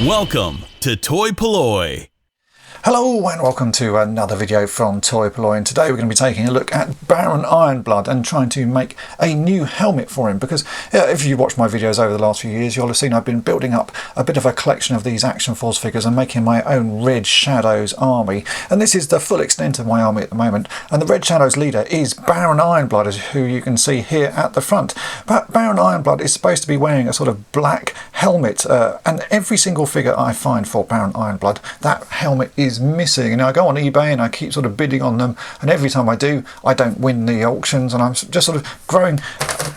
Welcome to toy-polloi. Hello and welcome to another video from toy-polloi, and today we're going to be taking a look at Baron Ironblood and trying to make a new helmet for him, because if you watch my videos over the last few years you'll have seen I've been building up a bit of a collection of these Action Force figures and making my own Red Shadows army, and this is the full extent of my army at the moment. And the Red Shadows leader is Baron Ironblood, who you can see here at the front. But Baron Ironblood is supposed to be wearing a sort of black helmet, and every single figure I find for Baron Ironblood, that helmet is missing. And I go on eBay and I keep sort of bidding on them, and every time I do I don't win the auctions, and I'm just sort of growing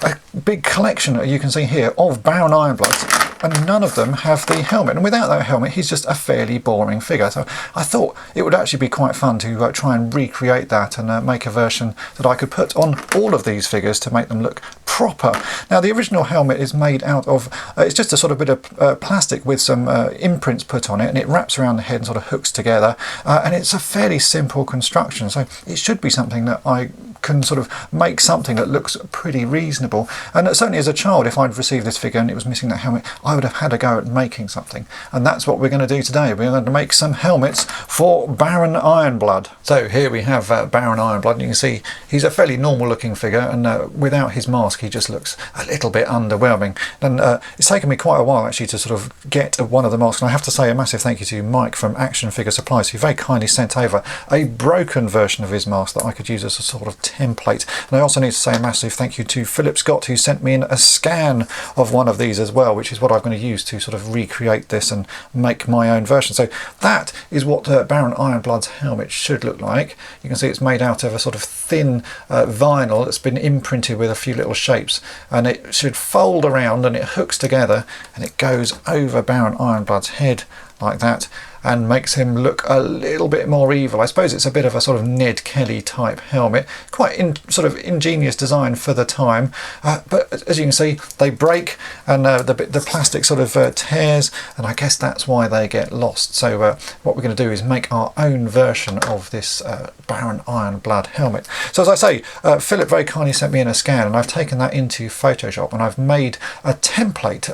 a big collection, you can see here, of Baron Ironbloods, and none of them have the helmet, and without that helmet he's just a fairly boring figure. So I thought it would actually be quite fun to try and recreate that and make a version that I could put on all of these figures to make them look proper. Now the original helmet is made out of, it's just a sort of bit of plastic with some imprints put on it, and it wraps around the head and sort of hooks together, and it's a fairly simple construction, so it should be something that I can sort of make something that looks pretty reasonable. And certainly as a child, if I'd received this figure and it was missing that helmet, I would have had a go at making something, and that's what we're going to do today. We're going to make some helmets for Baron Ironblood. So here we have Baron Ironblood, and you can see he's a fairly normal looking figure, and without his mask he just looks a little bit underwhelming. And it's taken me quite a while actually to sort of get one of the masks, and I have to say a massive thank you to Mike from Action Figure Supplies, who very kindly sent over a broken version of his mask that I could use as a sort of template. And I also need to say a massive thank you to Philip Scott, who sent me in a scan of one of these as well, which is what I'm going to use to sort of recreate this and make my own version. So that is what Baron Ironblood's helmet should look like. You can see it's made out of a sort of thin vinyl that's been imprinted with a few little shapes, and it should fold around and it hooks together and it goes over Baron Ironblood's head like that, and makes him look a little bit more evil. I suppose it's a bit of a sort of Ned Kelly type helmet, quite sort of ingenious design for the time, but as you can see they break, and the plastic sort of tears, and I guess that's why they get lost. So what we're going to do is make our own version of this Baron Ironblood helmet. So as I say, Philip very kindly sent me in a scan, and I've taken that into Photoshop and I've made a template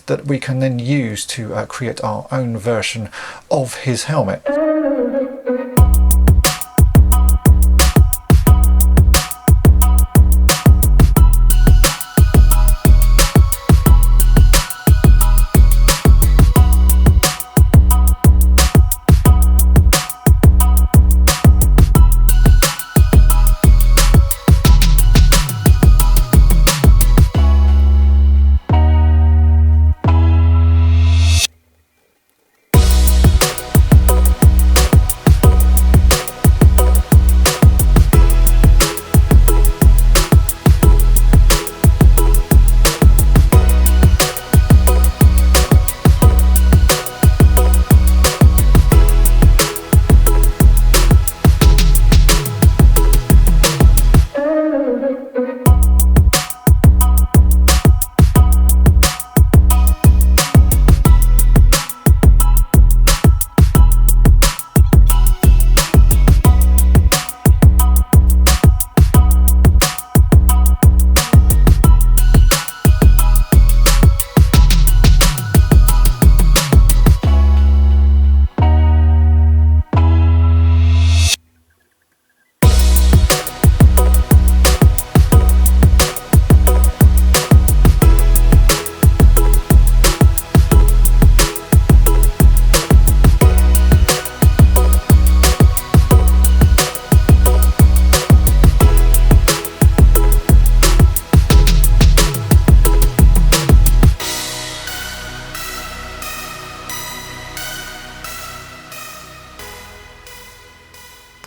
that we can then use to create our own version of his helmet.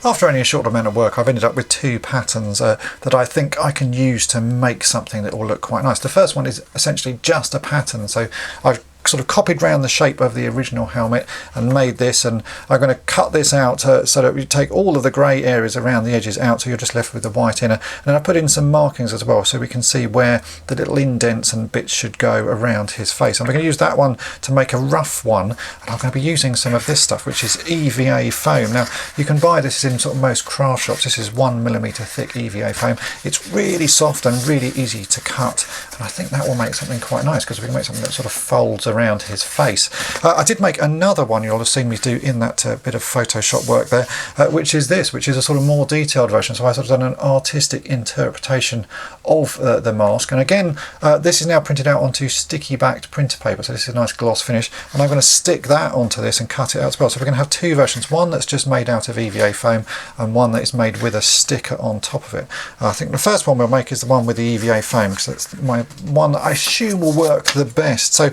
After only a short amount of work, I've ended up with two patterns that I think I can use to make something that will look quite nice. The first one is essentially just a pattern, so I've sort of copied round the shape of the original helmet and made this, and I'm going to cut this out so that we take all of the grey areas around the edges out, so you're just left with the white inner. And then I put in some markings as well so we can see where the little indents and bits should go around his face. And we're going to use that one to make a rough one, and I'm going to be using some of this stuff, which is EVA foam. Now you can buy this in sort of most craft shops. This is 1mm thick EVA foam. It's really soft and really easy to cut, and I think that will make something quite nice because we can make something that sort of folds around around his face. I did make another one you'll have seen me do in that bit of Photoshop work there, which is a sort of more detailed version. So I sort of done an artistic interpretation of the mask, and again this is now printed out onto sticky backed printer paper, so this is a nice gloss finish, and I'm going to stick that onto this and cut it out as well. So we're going to have two versions, one that's just made out of EVA foam and one that is made with a sticker on top of it. I think the first one we'll make is the one with the EVA foam, because that's my one that I assume will work the best. So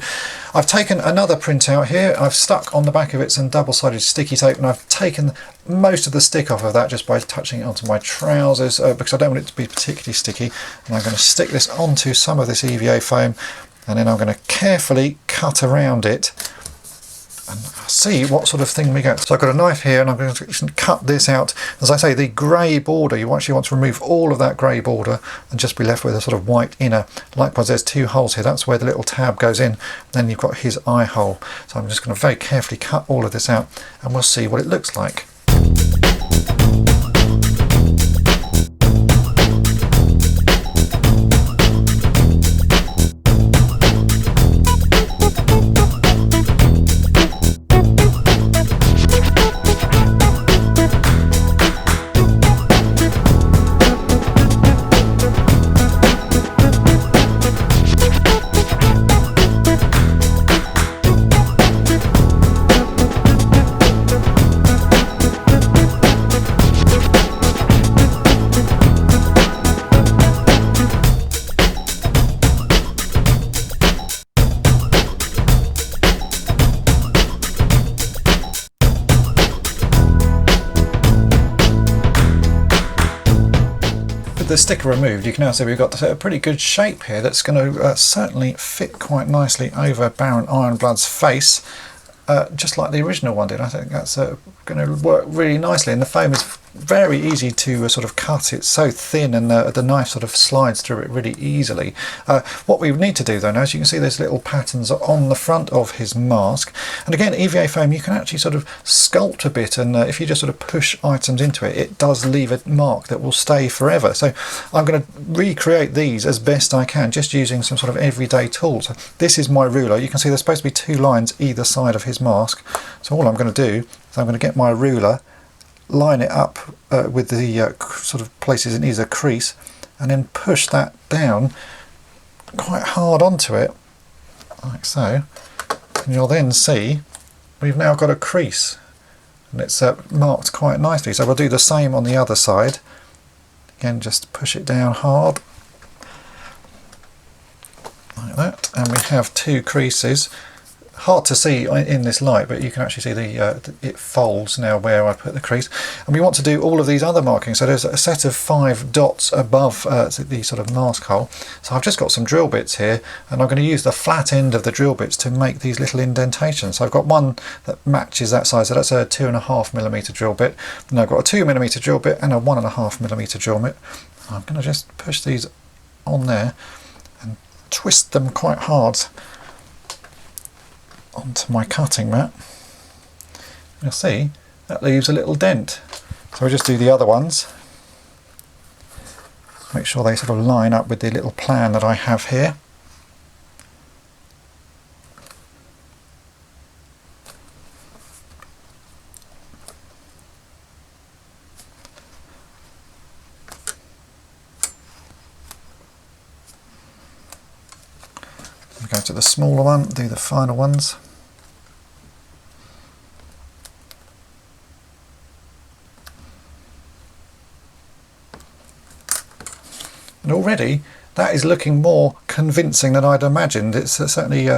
I've taken another printout here, I've stuck on the back of it some double-sided sticky tape, and I've taken most of the stick off of that just by touching it onto my trousers, because I don't want it to be particularly sticky. And I'm going to stick this onto some of this EVA foam, and then I'm going to carefully cut around it and see what sort of thing we get. So I've got a knife here, and I'm going to cut this out. As I say, the grey border, you actually want to remove all of that grey border and just be left with a sort of white inner. Likewise, there's two holes here, that's where the little tab goes in. Then you've got his eye hole. So I'm just going to very carefully cut all of this out, and we'll see what it looks like. The sticker removed, you can now see we've got a pretty good shape here that's going to certainly fit quite nicely over Baron Ironblood's face, just like the original one did. I think that's going to work really nicely, and the foam is very easy to sort of cut. It's so thin, and the knife sort of slides through it really easily. What we need to do though now, as you can see, there's little patterns on the front of his mask, and again EVA foam you can actually sort of sculpt a bit, and if you just sort of push items into it, it does leave a mark that will stay forever. So I'm going to recreate these as best I can, just using some sort of everyday tools. This is my ruler. You can see there's supposed to be two lines either side of his mask, so all I'm going to do is I'm going to get my ruler, line it up with the sort of places it needs a crease, and then push that down quite hard onto it, like so, and you'll then see we've now got a crease, and it's marked quite nicely. So we'll do the same on the other side. Again, just push it down hard like that, and we have two creases. Hard to see in this light, but you can actually see it folds now where I put the crease. And we want to do all of these other markings. So there's a set of 5 dots above the sort of mask hole. So I've just got some drill bits here, and I'm going to use the flat end of the drill bits to make these little indentations. So I've got one that matches that size, so that's a 2.5mm drill bit. And I've got a 2mm drill bit and a 1.5mm drill bit. I'm going to just push these on there and twist them quite hard onto my cutting mat. You'll see that leaves a little dent. So we'll just do the other ones. Make sure they sort of line up with the little plan that I have here. We'll go to the smaller one, do the final ones. And already that is looking more convincing than I'd imagined. It's certainly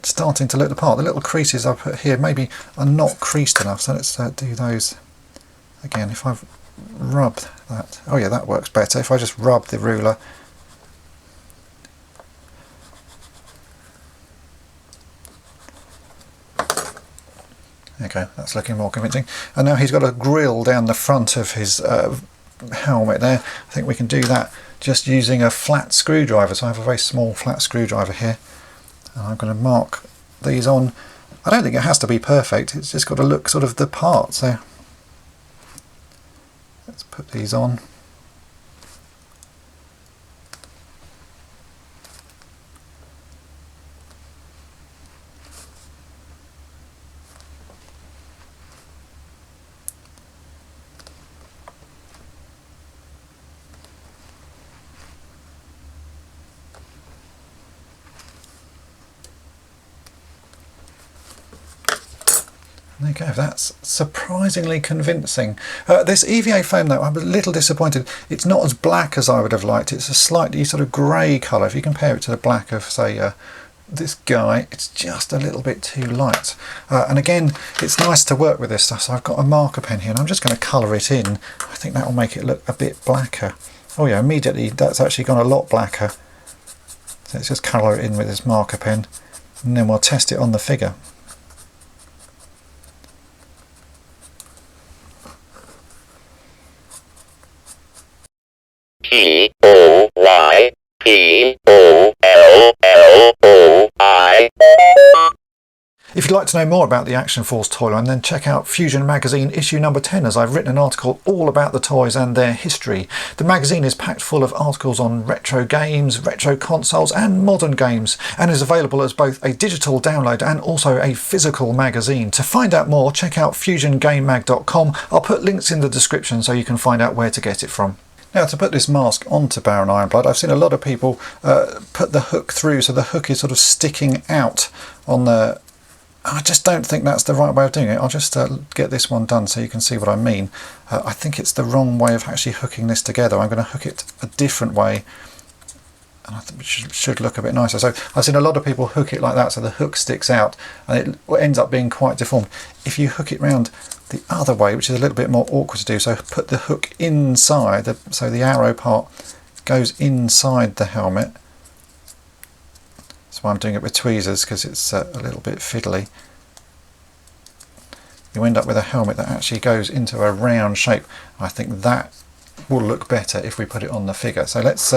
starting to look the part. The little creases I put here maybe are not creased enough, so let's do those again. If I've rubbed that, oh yeah, that works better. If I just rub the ruler, okay, that's looking more convincing. And now he's got a grill down the front of his helmet there. I think we can do that just using a flat screwdriver. So I have a very small flat screwdriver here, and I'm going to mark these on. I don't think it has to be perfect, it's just got to look sort of the part. So let's put these on. There you go, that's surprisingly convincing. This EVA foam though, I'm a little disappointed. It's not as black as I would have liked. It's a slightly sort of grey colour. If you compare it to the black of, say, this guy, it's just a little bit too light. And again, it's nice to work with this stuff. So I've got a marker pen here and I'm just going to colour it in. I think that will make it look a bit blacker. Oh yeah, immediately that's actually gone a lot blacker. So let's just colour it in with this marker pen and then we'll test it on the figure. Toy-polloi. If you'd like to know more about the Action Force toy line, then check out Fusion Magazine issue number 10, as I've written an article all about the toys and their history. The magazine is packed full of articles on retro games, retro consoles and modern games, and is available as both a digital download and also a physical magazine. To find out more, check out fusiongamemag.com. I'll put links in the description so you can find out where to get it from. Now, to put this mask onto Baron Ironblood, I've seen a lot of people put the hook through, so the hook is sort of sticking out on the... I just don't think that's the right way of doing it. I'll just get this one done so you can see what I mean. I think it's the wrong way of actually hooking this together. I'm going to hook it a different way, and I think it should look a bit nicer. So I've seen a lot of people hook it like that, so the hook sticks out, and it ends up being quite deformed. If you hook it round the other way, which is a little bit more awkward to do, so put the hook inside, so the arrow part goes inside the helmet. That's why I'm doing it with tweezers, because it's a little bit fiddly. You end up with a helmet that actually goes into a round shape. I think that will look better if we put it on the figure. So let's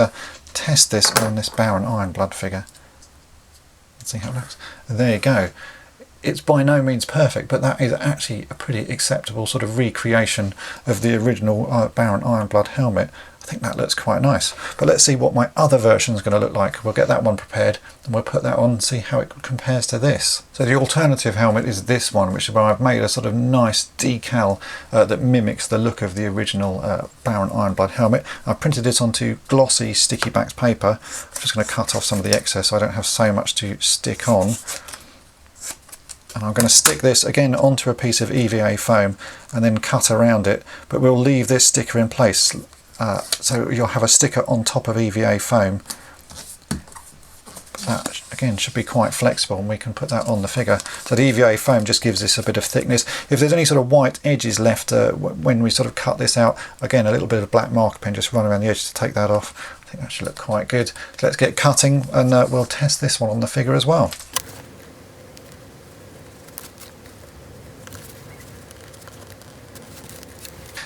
test this on this Baron Ironblood figure. Let's see how it looks. There you go. It's by no means perfect, but that is actually a pretty acceptable sort of recreation of the original Baron Ironblood helmet. I think that looks quite nice. But let's see what my other version is going to look like. We'll get that one prepared and we'll put that on and see how it compares to this. So the alternative helmet is this one, which is where I've made a sort of nice decal that mimics the look of the original Baron Ironblood helmet. I've printed this onto glossy sticky backed paper. I'm just going to cut off some of the excess so I don't have so much to stick on. And I'm going to stick this again onto a piece of EVA foam and then cut around it, but we'll leave this sticker in place. So you'll have a sticker on top of EVA foam. That again should be quite flexible and we can put that on the figure. So the EVA foam just gives this a bit of thickness. If there's any sort of white edges left when we sort of cut this out, again a little bit of black marker pen, just run around the edge to take that off. I think that should look quite good. So let's get cutting and we'll test this one on the figure as well.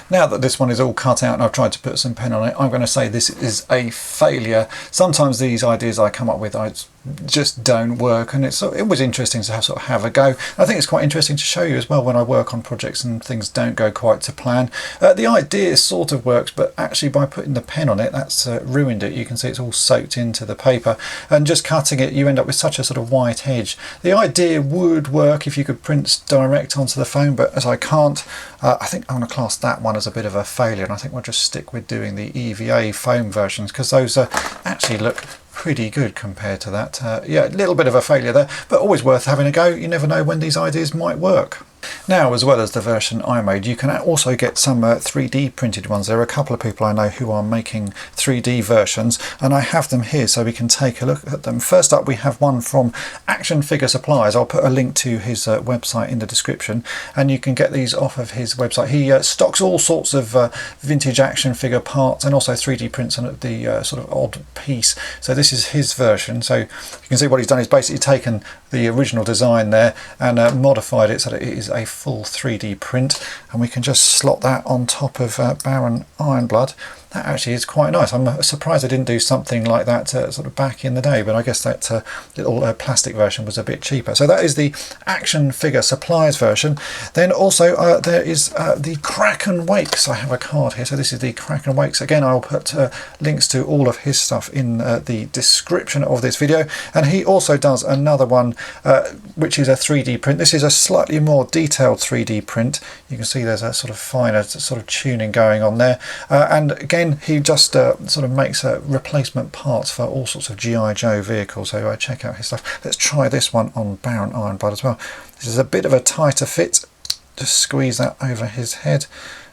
Now that this one is all cut out and I've tried to put some pen on it, I'm going to say this is a failure. Sometimes these ideas I come up with just don't work, and it was interesting to have a go. I think it's quite interesting to show you as well when I work on projects and things don't go quite to plan. The idea sort of works, but actually by putting the pen on it, that's ruined it. You can see it's all soaked into the paper, and just cutting it you end up with such a sort of white edge. The idea would work if you could print direct onto the foam, but as I can't, I think I'm going to class that one as a bit of a failure, and I think we'll just stick with doing the EVA foam versions because those actually look pretty good compared to that. Yeah, a little bit of a failure there, but always worth having a go. You never know when these ideas might work. Now, as well as the version I made, you can also get some 3D printed ones. There are a couple of people I know who are making 3D versions, and I have them here so we can take a look at them. First up, we have one from Action Figure Supplies. I'll put a link to his website in the description, and you can get these off of his website. He stocks all sorts of vintage action figure parts and also 3D prints on the sort of odd piece. So this is his version. So you can see what he's done is basically taken the original design there and modified it so that it is a full 3D print, and we can just slot that on top of Baron Ironblood. That actually is quite nice. I'm surprised I didn't do something like that sort of back in the day, but I guess that little plastic version was a bit cheaper. So that is the Action Figure Supplies version. Then also there is the Kraken Wakes. I have a card here, so this is the Kraken Wakes. Again, I'll put links to all of his stuff in the description of this video, and he also does another one which is a 3D print. This is a slightly more detailed 3D print. You can see there's a sort of finer sort of tuning going on there, and again he just sort of makes replacement parts for all sorts of G.I. Joe vehicles, so check out his stuff. Let's try this one on Baron Ironblood as well. This is a bit of a tighter fit, just squeeze that over his head.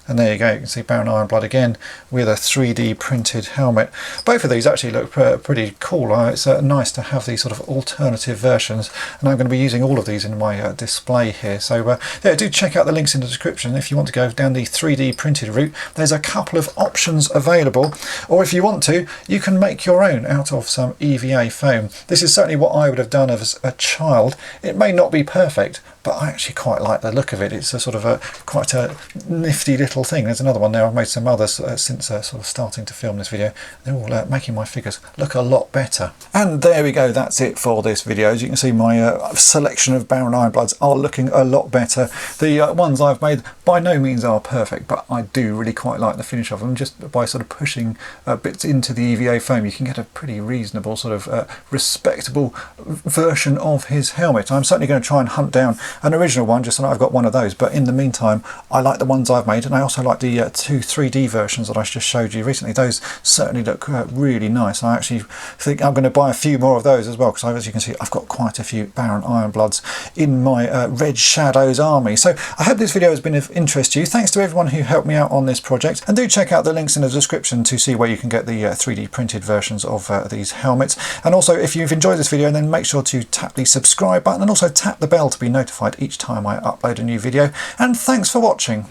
And there you go, you can see Baron Ironblood again with a 3D printed helmet. Both of these actually look pretty cool. It's nice to have these sort of alternative versions, and I'm going to be using all of these in my display here. So yeah, do check out the links in the description if you want to go down the 3D printed route. There's a couple of options available, or if you want to, you can make your own out of some EVA foam. This is certainly what I would have done as a child. It may not be perfect, but I actually quite like the look of it. It's a sort of quite a nifty little thing. There's another one there. I've made some others since sort of starting to film this video. They're all making my figures look a lot better. And there we go. That's it for this video. As you can see, my selection of Baron Ironbloods are looking a lot better. The ones I've made by no means are perfect, but I do really quite like the finish of them. Just by sort of pushing bits into the EVA foam, you can get a pretty reasonable sort of respectable version of his helmet. I'm certainly going to try and hunt down an original one, just so I've got one of those. But in the meantime, I like the ones I've made, and I also like the two 3D versions that I just showed you recently. Those certainly look really nice. I actually think I'm going to buy a few more of those as well, because as you can see, I've got quite a few Baron Ironbloods in my Red Shadows army. So I hope this video has been of interest to you. Thanks to everyone who helped me out on this project, and do check out the links in the description to see where you can get the 3D printed versions of these helmets. And also, if you've enjoyed this video, then make sure to tap the subscribe button and also tap the bell to be notified each time I upload a new video. And thanks for watching.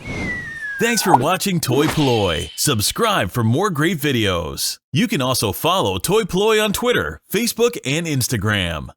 Thanks for watching toy-polloi. Subscribe for more great videos. You can also follow toy-polloi on Twitter, Facebook, and Instagram.